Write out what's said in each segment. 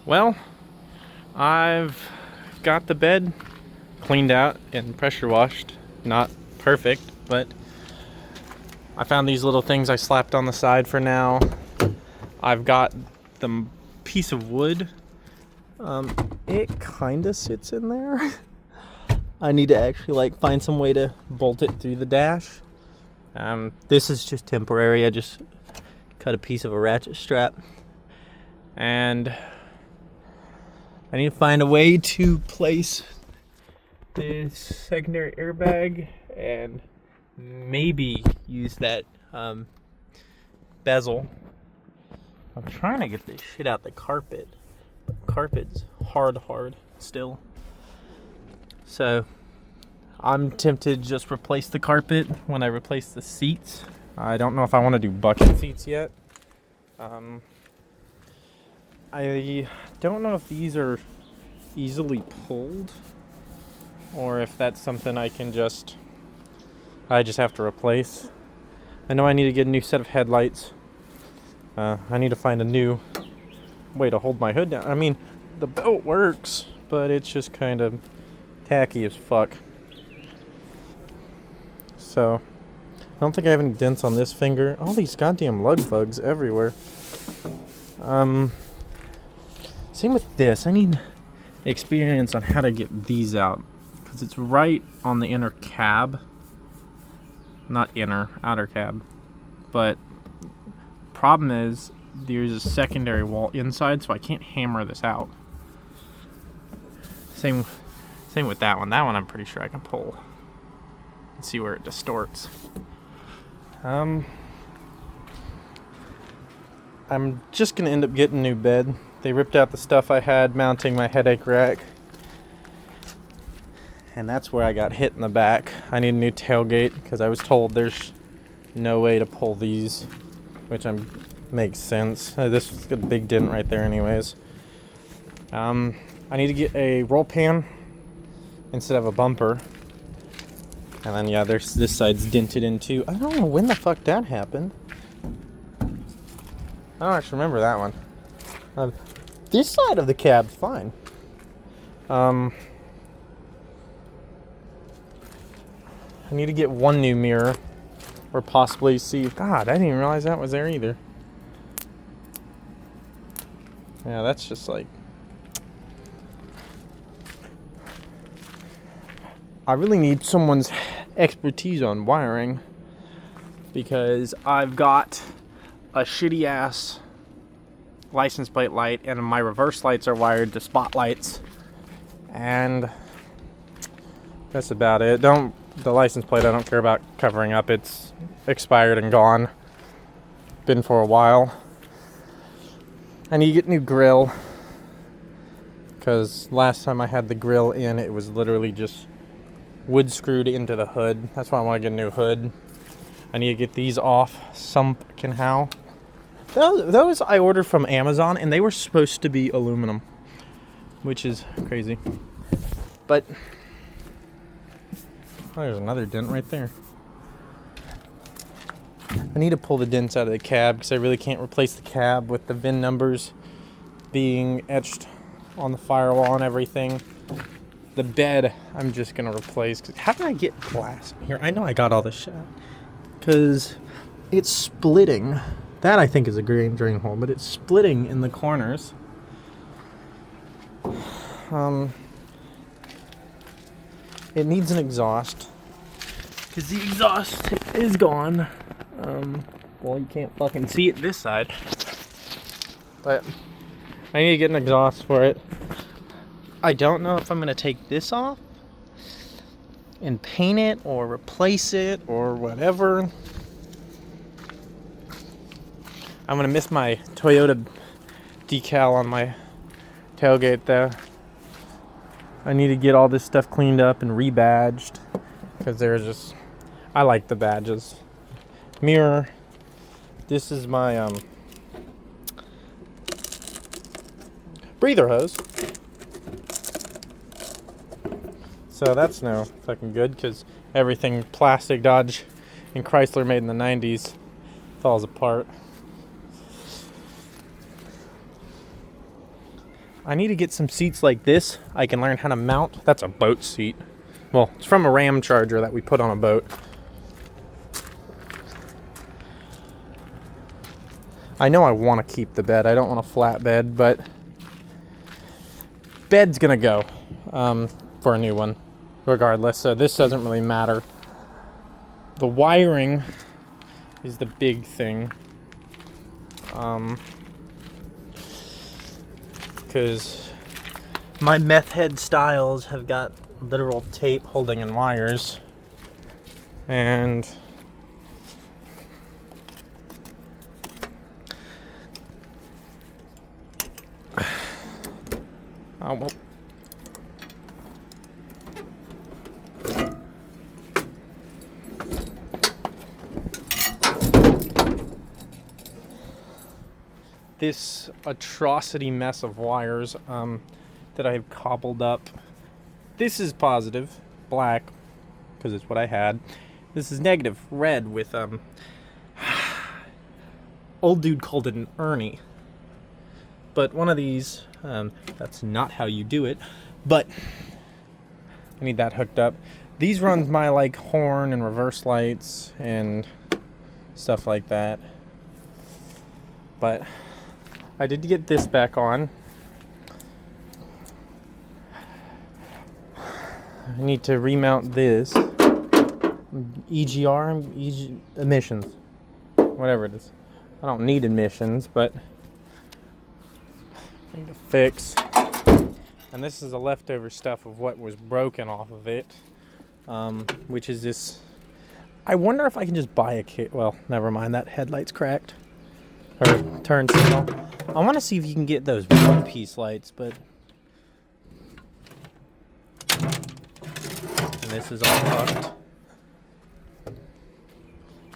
Well, I've got the bed cleaned out and pressure washed. Not perfect, but I found these little things I slapped on the side for now. I've got the piece of wood. It kind of sits in there. I need to actually find some way to bolt it through the dash. This is just temporary. I just cut a piece of a ratchet strap, and I need to find a way to place this secondary airbag and maybe use that bezel. I'm trying to get this shit out the carpet. The carpet's hard still. So I'm tempted to just replace the carpet when I replace the seats. I don't know if I want to do bucket seats yet. I don't know if these are easily pulled or if that's something I just have to replace. I know I need to get a new set of headlights. I need to find a new way to hold my hood down. I mean, the belt works, but it's just kind of tacky as fuck. So I don't think I have any dents on this finger. All these goddamn lug bugs everywhere. Same with this. I need experience on how to get these out, because it's right on the inner cab. Not inner, outer cab. But problem is there's a secondary wall inside, so I can't hammer this out. Same with that one. That one I'm pretty sure I can pull. Let's see where it distorts. I'm just gonna end up getting a new bed. They ripped out the stuff I had mounting my headache rack, and that's where I got hit in the back. I need a new tailgate because I was told there's no way to pull these, which makes sense. This is a big dent right there anyways. I need to get a roll pan instead of a bumper. And then yeah, this side's dented in too. I don't know when the fuck that happened. I don't actually remember that one. This side of the cab's fine. I need to get one new mirror, or possibly see. God, I didn't even realize that was there either. Yeah, that's just I really need someone's expertise on wiring, because I've got a shitty ass license plate light and my reverse lights are wired to spotlights, and that's about it. The license plate I don't care about covering up. It's expired and gone. Been for a while. I need to get a new grill, because last time I had the grill in, it was literally just wood screwed into the hood. That's why I want to get a new hood. I need to get these off somehow. Those I ordered from Amazon, and they were supposed to be aluminum, which is crazy. But there's another dent right there. I need to pull the dents out of the cab, because I really can't replace the cab with the VIN numbers being etched on the firewall and everything. The bed I'm just going to replace. How can I get glass in here? I know I got all this shit, because it's splitting. That I think is a drain hole, but it's splitting in the corners. It needs an exhaust, because the exhaust is gone. Well, you can't fucking see it this side, but I need to get an exhaust for it. I don't know if I'm gonna take this off and paint it or replace it or whatever. I'm gonna miss my Toyota decal on my tailgate though. I need to get all this stuff cleaned up and rebadged, because I like the badges. Mirror. This is my breather hose. So that's no fucking good, because everything plastic Dodge and Chrysler made in the 90s falls apart. I need to get some seats like this I can learn how to mount. That's a boat seat. Well, it's from a Ram Charger that we put on a boat. I know I want to keep the bed. I don't want a flat bed, but bed's gonna go for a new one regardless, so this doesn't really matter. The wiring is the big thing, because my meth head styles have got literal tape holding in wires, and oh well. This atrocity mess of wires that I've cobbled up. This is positive, black, because it's what I had. This is negative, red, with old dude called it an Ernie. But one of these, that's not how you do it, but I need that hooked up. These runs my like horn and reverse lights and stuff like that. But I did get this back on. I need to remount this. Emissions. Whatever it is. I don't need emissions, but I need to fix. And this is the leftover stuff of what was broken off of it. Which is this. I wonder if I can just buy a kit. Well, never mind. That headlight's cracked. Or turn signal. I want to see if you can get those one-piece lights, but... And this is all fucked.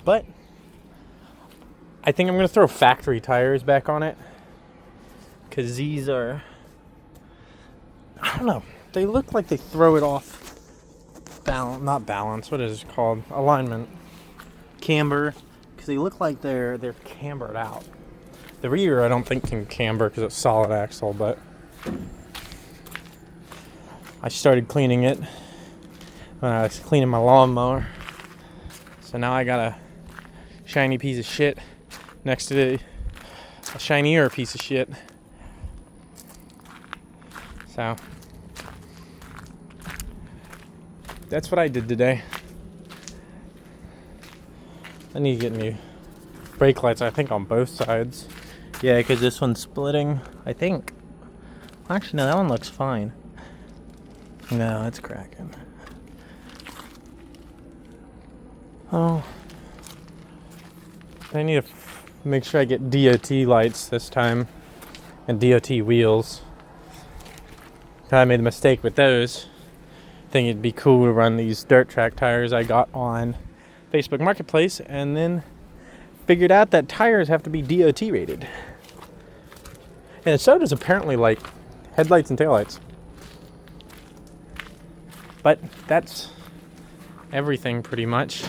But I think I'm going to throw factory tires back on it. Because these are... I don't know. They look like they throw it off... not balance. What is it called? Alignment. Camber. Because they look like they're cambered out. The rear I don't think can camber because it's solid axle, but I started cleaning it when I was cleaning my lawnmower. So now I got a shiny piece of shit next to a shinier piece of shit. So that's what I did today. I need to get new brake lights, I think, on both sides. Yeah, because this one's splitting, I think. Actually, no, that one looks fine. No, it's cracking. Oh. I need to make sure I get DOT lights this time. And DOT wheels. I made a mistake with those. I think it'd be cool to run these dirt track tires I got on Facebook Marketplace, and then figured out that tires have to be DOT rated. And so does apparently like headlights and taillights. But that's everything pretty much.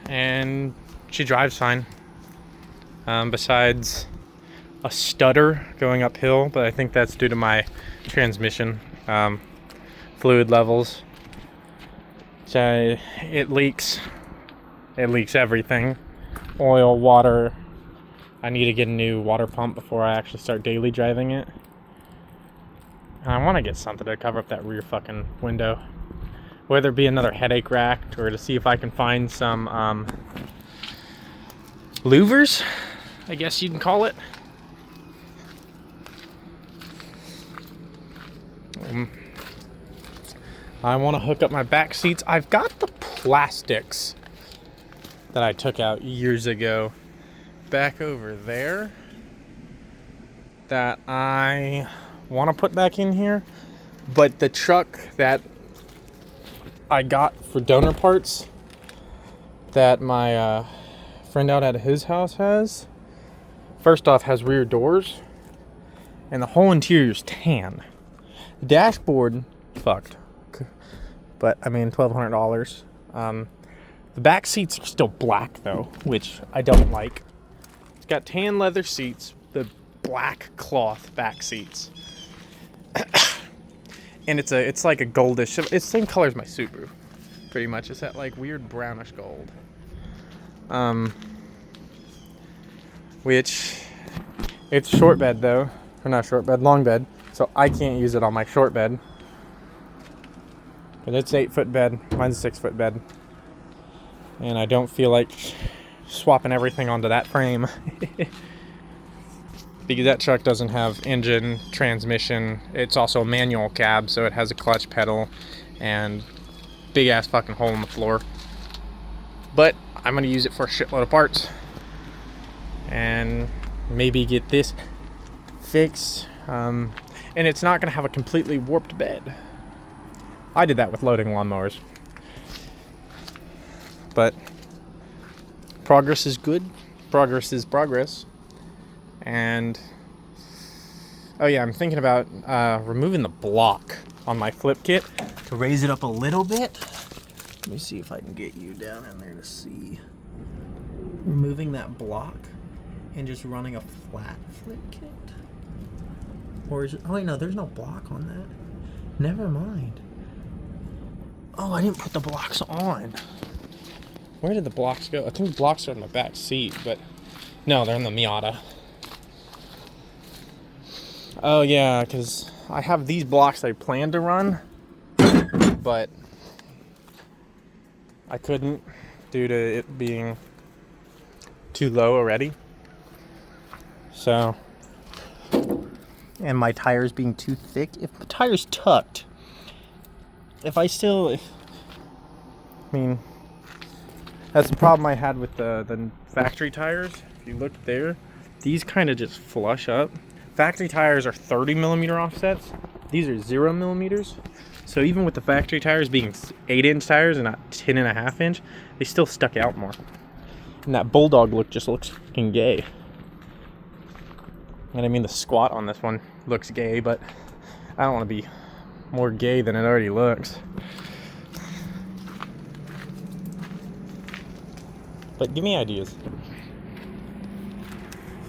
And she drives fine. Besides a stutter going uphill, but I think that's due to my transmission fluid levels. So it leaks. It leaks everything. Oil, water. I need to get a new water pump before I actually start daily driving it. And I want to get something to cover up that rear fucking window. Whether it be another headache rack or to see if I can find some louvers, I guess you can call it. I want to hook up my back seats. I've got the plastics that I took out years ago back over there that I want to put back in here, but the truck that I got for donor parts that my friend out at his house has, first off, has rear doors and the whole interior is tan. The dashboard fucked, but I mean $1,200. The back seats are still black though, which I don't like. It's got tan leather seats, the black cloth back seats. And it's like a goldish, it's the same color as my Subaru, pretty much. It's that like weird brownish gold. Which, it's short bed though, or not short bed, long bed, so I can't use it on my short bed. But it's 8-foot bed, mine's a 6-foot bed. And I don't feel like swapping everything onto that frame. Because that truck doesn't have engine, transmission. It's also a manual cab, so it has a clutch pedal and big ass fucking hole in the floor. But I'm gonna use it for a shitload of parts. And maybe get this fixed. And it's not gonna have a completely warped bed. I did that with loading lawnmowers. But progress is good. Progress is progress. And oh yeah, I'm thinking about removing the block on my flip kit to raise it up a little bit. Let me see if I can get you down in there to see. Removing that block and just running a flat flip kit. Or is it, oh wait, no, there's no block on that. Never mind. Oh, I didn't put the blocks on. Where did the blocks go? I think the blocks are in the back seat, but no, they're in the Miata. Oh yeah, because I have these blocks I planned to run, but I couldn't due to it being too low already. So, and my tires being too thick. If the tire's tucked, I mean, that's the problem I had with the factory tires. If you look there, these kind of just flush up. Factory tires are 30 millimeter offsets. These are 0 millimeters. So even with the factory tires being 8-inch tires and not 10.5 inch, they still stuck out more. And that bulldog look just looks fucking gay. And I mean, the squat on this one looks gay, but I don't want to be more gay than it already looks. But give me ideas.